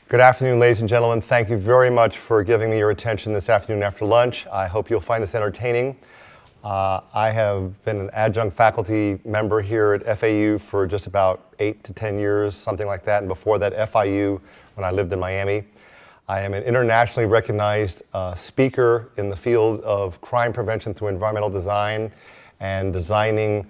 Good afternoon, ladies and gentlemen. Thank you very much for giving me your attention this afternoon after lunch. I hope you'll find this entertaining. I have been an adjunct faculty member here at FAU for just about 8 to 10 years, something like that, and before that FIU when I lived in Miami. I am an internationally recognized speaker in the field of crime prevention through environmental design and designing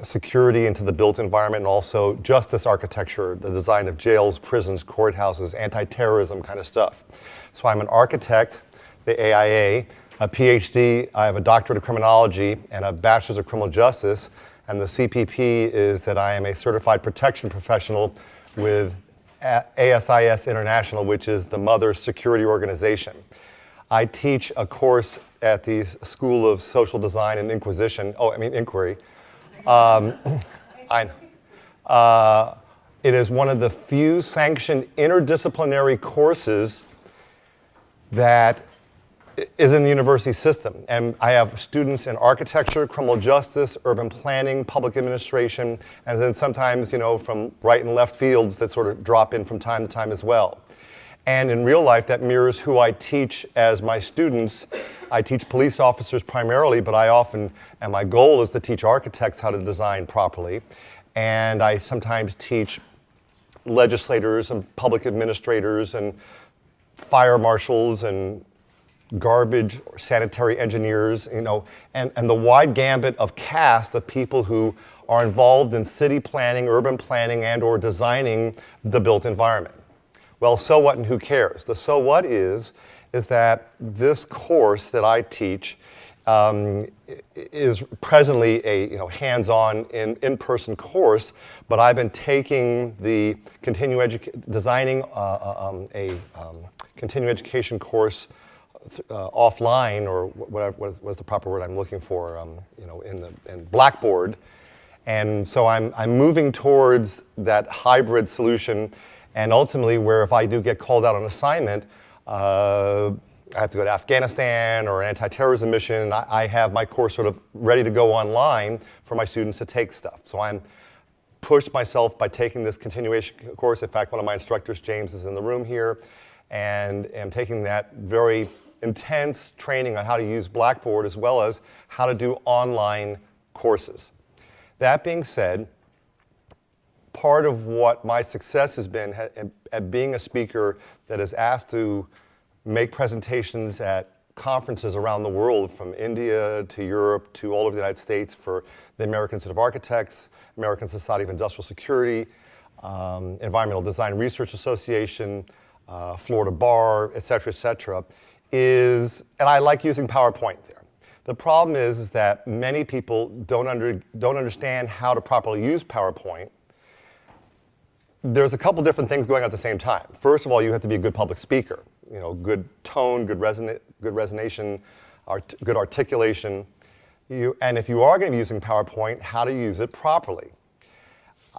security into the built environment, and also justice architecture, the design of jails, prisons, courthouses, anti-terrorism kind of stuff. So I'm an architect, the AIA, a PhD, I have a doctorate of criminology and a bachelor's of criminal justice, and the CPP is that I am a certified protection professional with ASIS International, which is the mother security organization. I teach a course at the School of Social Design and Inquiry. It is one of the few sanctioned interdisciplinary courses that is in the university system. And I have students in architecture, criminal justice, urban planning, public administration, and then sometimes, from right and left fields that sort of drop in from time to time as well. And in real life, that mirrors who I teach as my students. I teach police officers primarily, but and my goal is to teach architects how to design properly. And I sometimes teach legislators and public administrators and fire marshals and garbage or sanitary engineers, and the wide gambit of cast of people who are involved in city planning, urban planning, and or designing the built environment. Well, so what and who cares? The so what is that this course that I teach is presently a hands-on in-person course, but I've been taking the designing a continuing education course offline, or what's the proper word I'm looking for, in Blackboard. And so I'm moving towards that hybrid solution, and ultimately where if I do get called out on assignment, I have to go to Afghanistan or an anti-terrorism mission, and I have my course sort of ready to go online for my students to take stuff. So I'm pushed myself by taking this continuation course. In fact, one of my instructors, James, is in the room here, and am taking that very intense training on how to use Blackboard as well as how to do online courses. That being said, part of what my success has been at being a speaker that is asked to make presentations at conferences around the world, from India to Europe to all over the United States, for the American Institute of Architects, American Society of Industrial Security, Environmental Design Research Association, Florida Bar, et cetera, and I like using PowerPoint there. The problem is that many people don't understand how to properly use PowerPoint. There's a couple different things going on at the same time. First of all, you have to be a good public speaker. Good tone, good resonation, good articulation. And if you are going to be using PowerPoint, how to use it properly.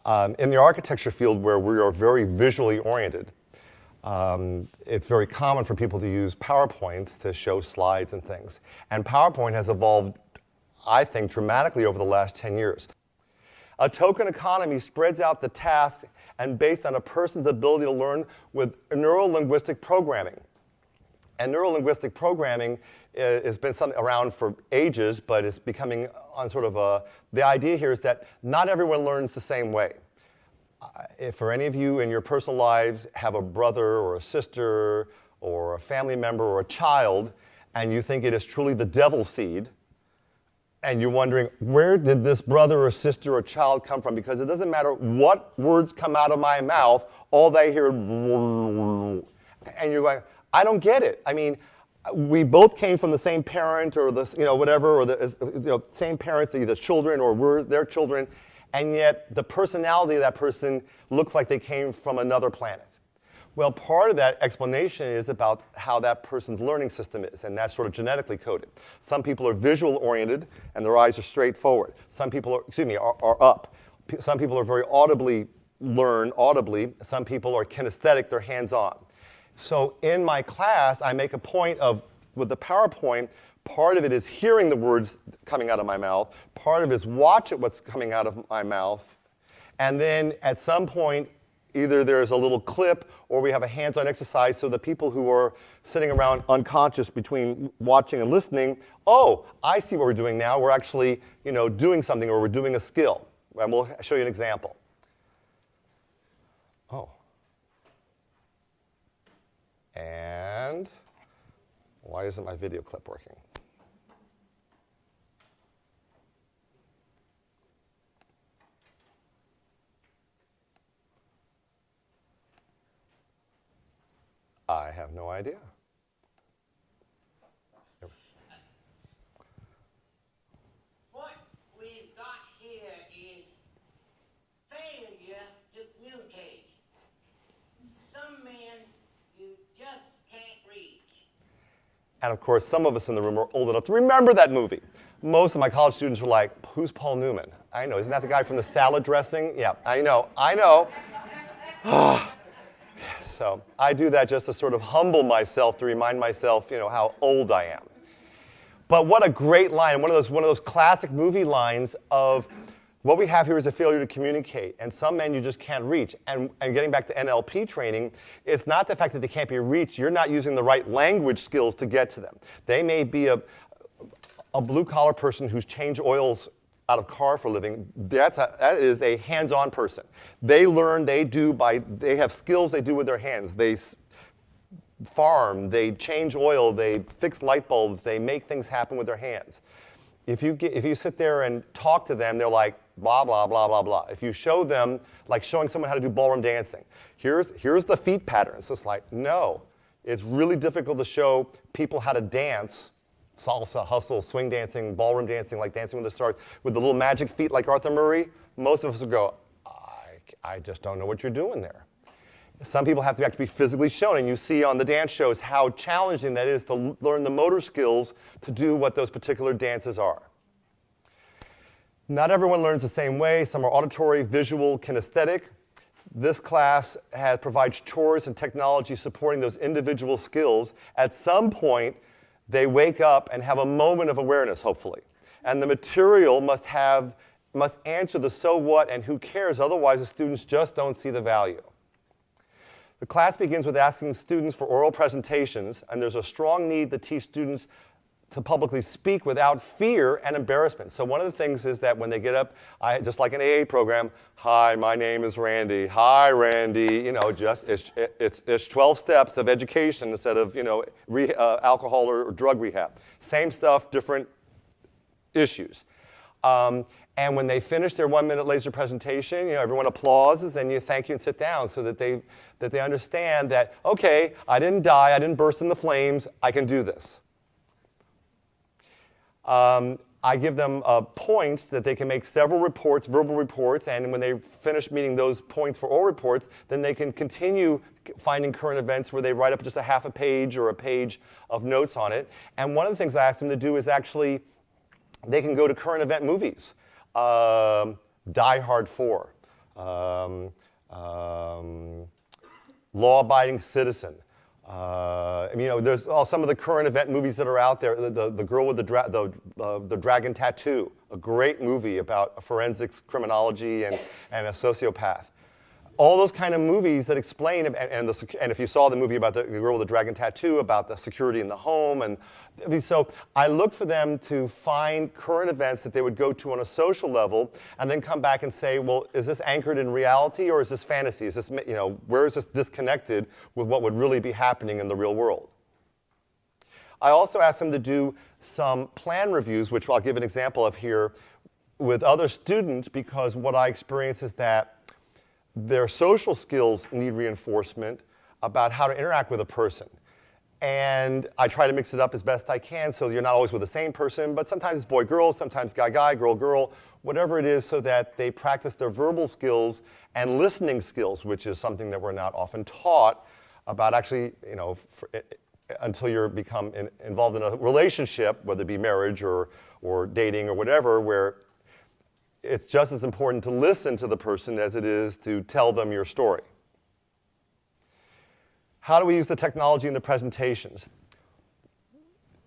In the architecture field, where we are very visually oriented, it's very common for people to use PowerPoints to show slides and things. And PowerPoint has evolved, I think, dramatically over the last 10 years. A token economy spreads out the task and based on a person's ability to learn with neuro-linguistic programming. And neuro-linguistic programming has been something around for ages, but it's becoming on sort of the idea here is that not everyone learns the same way. If for any of you in your personal lives have a brother or a sister or a family member or a child, and you think it is truly the devil's seed, and you're wondering, where did this brother or sister or child come from? Because it doesn't matter what words come out of my mouth, all they hear, and you're going, I don't get it. I mean, we both came from the same parent or whatever, or the same parents, either children or we're their children, and yet the personality of that person looks like they came from another planet. Well, part of that explanation is about how that person's learning system is, and that's sort of genetically coded. Some people are visual oriented, and their eyes are straight forward. Some people are up. Some people are very learn audibly. Some people are kinesthetic, they're hands-on. So in my class, I make a point of, with the PowerPoint, part of it is hearing the words coming out of my mouth. Part of it is watch what's coming out of my mouth. And then at some point, Either there's a little clip or we have a hands-on exercise so the people who are sitting around unconscious between watching and listening, oh, I see what we're doing now. We're actually, doing something, or we're doing a skill. And we'll show you an example. Oh. And why isn't my video clip working? I have no idea. What we've got here is failure to communicate. Some men you just can't reach. And of course, some of us in the room are old enough to remember that movie. Most of my college students were like, who's Paul Newman? I know, isn't that the guy from the salad dressing? Yeah, I know. So I do that just to sort of humble myself, to remind myself, how old I am. But what a great line, one of those classic movie lines of what we have here is a failure to communicate, and some men you just can't reach. And getting back to NLP training, it's not the fact that they can't be reached, you're not using the right language skills to get to them. They may be a blue-collar person who's changed oils out of car for a living. That is a hands-on person. They learn, they have skills they do with their hands. They farm, they change oil, they fix light bulbs, they make things happen with their hands. If you sit there and talk to them, they're like, blah, blah, blah, blah, blah. If you show them, like showing someone how to do ballroom dancing, here's the feet patterns. It's like, no. It's really difficult to show people how to dance salsa, hustle, swing dancing, ballroom dancing, like Dancing with the Stars, with the little magic feet like Arthur Murray. Most of us would go, I just don't know what you're doing there. Some people have to actually be physically shown, and you see on the dance shows how challenging that is to learn the motor skills to do what those particular dances are. Not everyone learns the same way. Some are auditory, visual, kinesthetic. This class provides chores and technology supporting those individual skills. At some point, they wake up and have a moment of awareness, hopefully. And the material must answer the so what and who cares, otherwise the students just don't see the value. The class begins with asking students for oral presentations, and there's a strong need to teach students to publicly speak without fear and embarrassment. So one of the things is that when they get up, just like an AA program, hi, my name is Randy. Hi, Randy. It's 12 steps of education instead of alcohol or drug rehab. Same stuff, different issues. And when they finish their 1-minute laser presentation, everyone applauses and you thank you and sit down so that they understand that, okay, I didn't die, I didn't burst into flames, I can do this. I give them points that they can make several reports, verbal reports, and when they finish meeting those points for oral reports, then they can continue finding current events where they write up just a half a page or a page of notes on it. And one of the things I ask them to do is actually, they can go to current event movies. Die Hard 4, Law-Abiding Citizen. There's some of the current event movies that are out there. The Girl with the Dragon Tattoo, a great movie about forensics, criminology, and a sociopath. All those kind of movies that explain, and if you saw the movie about the Girl with the Dragon Tattoo, about the security in the home, so I look for them to find current events that they would go to on a social level, and then come back and say, well, is this anchored in reality or is this fantasy? Is this, where is this disconnected with what would really be happening in the real world? I also ask them to do some plan reviews, which I'll give an example of here, with other students, because what I experience is that their social skills need reinforcement about how to interact with a person. And I try to mix it up as best I can so you're not always with the same person, but sometimes it's boy-girl, sometimes guy-guy, girl-girl, whatever it is, so that they practice their verbal skills and listening skills, which is something that we're not often taught about actually, until you become involved in a relationship, whether it be marriage or dating or whatever, where it's just as important to listen to the person as it is to tell them your story. How do we use the technology in the presentations?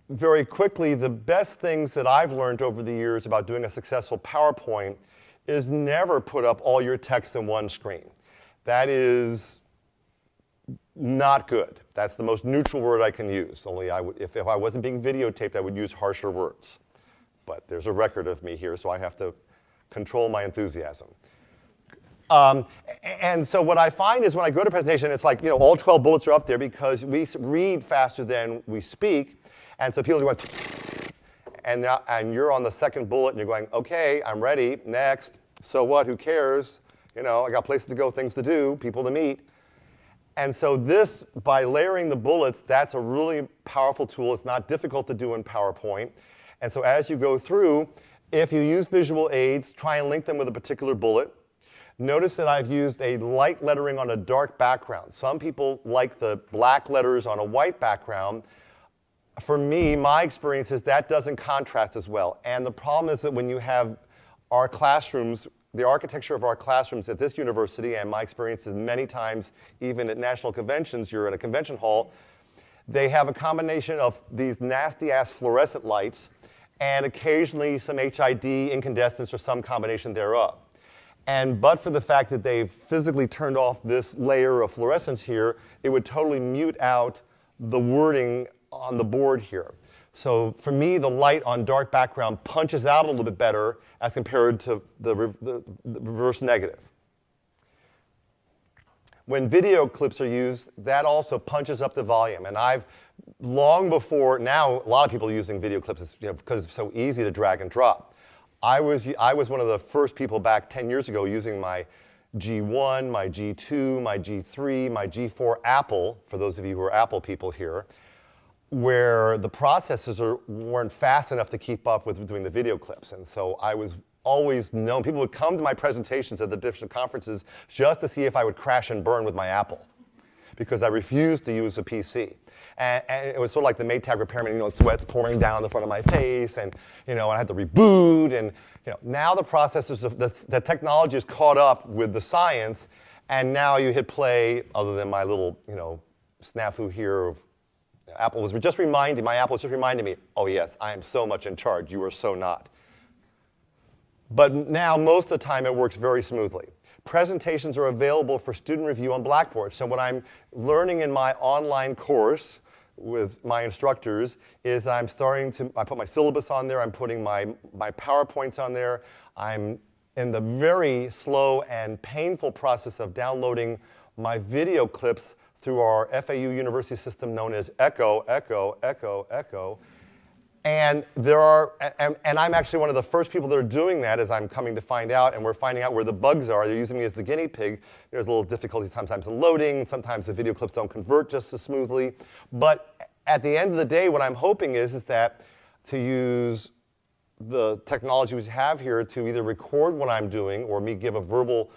Very quickly, the best things that I've learned over the years about doing a successful PowerPoint is never put up all your text in one screen. That is not good. That's the most neutral word I can use. Only if I wasn't being videotaped, I would use harsher words. But there's a record of me here, so I have to control my enthusiasm. And so what I find is when I go to presentation, it's like, all 12 bullets are up there because we read faster than we speak. And so people are going, and you're on the second bullet and you're going, okay, I'm ready, next. So what, who cares? I got places to go, things to do, people to meet. And so this, by layering the bullets, that's a really powerful tool. It's not difficult to do in PowerPoint. And so as you go through, if you use visual aids, try and link them with a particular bullet. Notice that I've used a light lettering on a dark background. Some people like the black letters on a white background. For me, my experience is that doesn't contrast as well. And the problem is that when you have our classrooms, the architecture of our classrooms at this university, and my experience is many times, even at national conventions, you're at a convention hall, they have a combination of these nasty-ass fluorescent lights and occasionally some HID, incandescence, or some combination thereof. But for the fact that they've physically turned off this layer of fluorescence here, it would totally mute out the wording on the board here. So for me, the light on dark background punches out a little bit better as compared to the reverse negative. When video clips are used, that also punches up the volume. And I've long before, now a lot of people are using video clips because it's so easy to drag and drop. I was one of the first people back 10 years ago using my G1, my G2, my G3, my G4 Apple, for those of you who are Apple people here, where the processors weren't fast enough to keep up with doing the video clips. And so I was always known, people would come to my presentations at the different conferences just to see if I would crash and burn with my Apple, because I refused to use a PC. And it was sort of like the Maytag repairman, sweat's pouring down the front of my face, and I had to reboot, and now the processors, the technology is caught up with the science, and now you hit play, other than my little, snafu here of my Apple was just reminding me, oh yes, I am so much in charge, you are so not. But now, most of the time, it works very smoothly. Presentations are available for student review on Blackboard. So what I'm learning in my online course with my instructors is I put my syllabus on there, I'm putting my PowerPoints on there, I'm in the very slow and painful process of downloading my video clips through our FAU University system known as Echo. And I'm actually one of the first people that are doing that, as I'm coming to find out, and we're finding out where the bugs are. They're using me as the guinea pig. There's a little difficulty sometimes in loading. Sometimes the video clips don't convert just as smoothly. But at the end of the day, what I'm hoping is that to use the technology we have here to either record what I'm doing or me give a verbal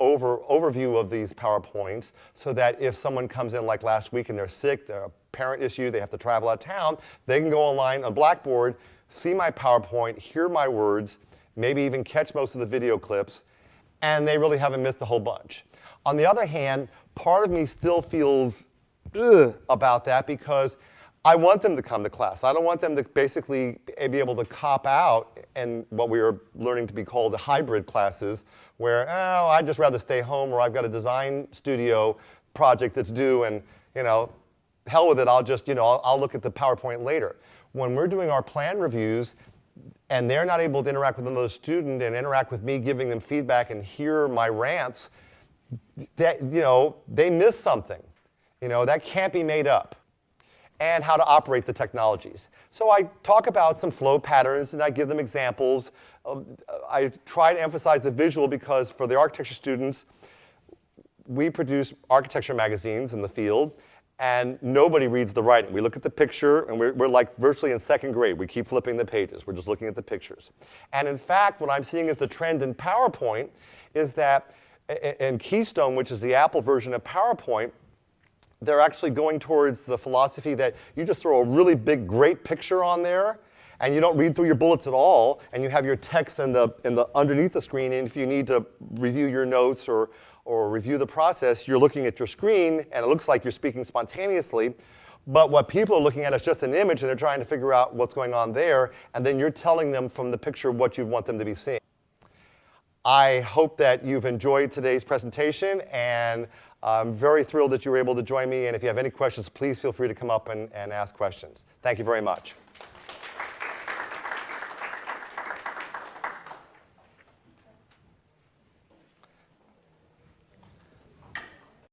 overview of these PowerPoints, so that if someone comes in like last week and they're sick, they're a parent issue, they have to travel out of town, they can go online on Blackboard, see my PowerPoint, hear my words, maybe even catch most of the video clips, and they really haven't missed a whole bunch. On the other hand, part of me still feels about that because I want them to come to class. I don't want them to basically be able to cop out in what we are learning to be called the hybrid classes, where, I'd just rather stay home, or I've got a design studio project that's due, and, hell with it, I'll just, I'll look at the PowerPoint later. When we're doing our plan reviews, and they're not able to interact with another student and interact with me giving them feedback and hear my rants, that, they miss something. That can't be made up. And how to operate the technologies. So I talk about some flow patterns and I give them examples. I try to emphasize the visual because for the architecture students, we produce architecture magazines in the field and nobody reads the writing. We look at the picture and we're like virtually in second grade. We keep flipping the pages. We're just looking at the pictures. And in fact, what I'm seeing as the trend in PowerPoint is that in Keystone, which is the Apple version of PowerPoint, they're actually going towards the philosophy that you just throw a really big, great picture on there, and you don't read through your bullets at all, and you have your text in the underneath the screen, and if you need to review your notes or review the process, you're looking at your screen, and it looks like you're speaking spontaneously, but what people are looking at is just an image, and they're trying to figure out what's going on there, and then you're telling them from the picture what you want them to be seeing. I hope that you've enjoyed today's presentation, and I'm very thrilled that you were able to join me. And if you have any questions, please feel free to come up and ask questions. Thank you very much.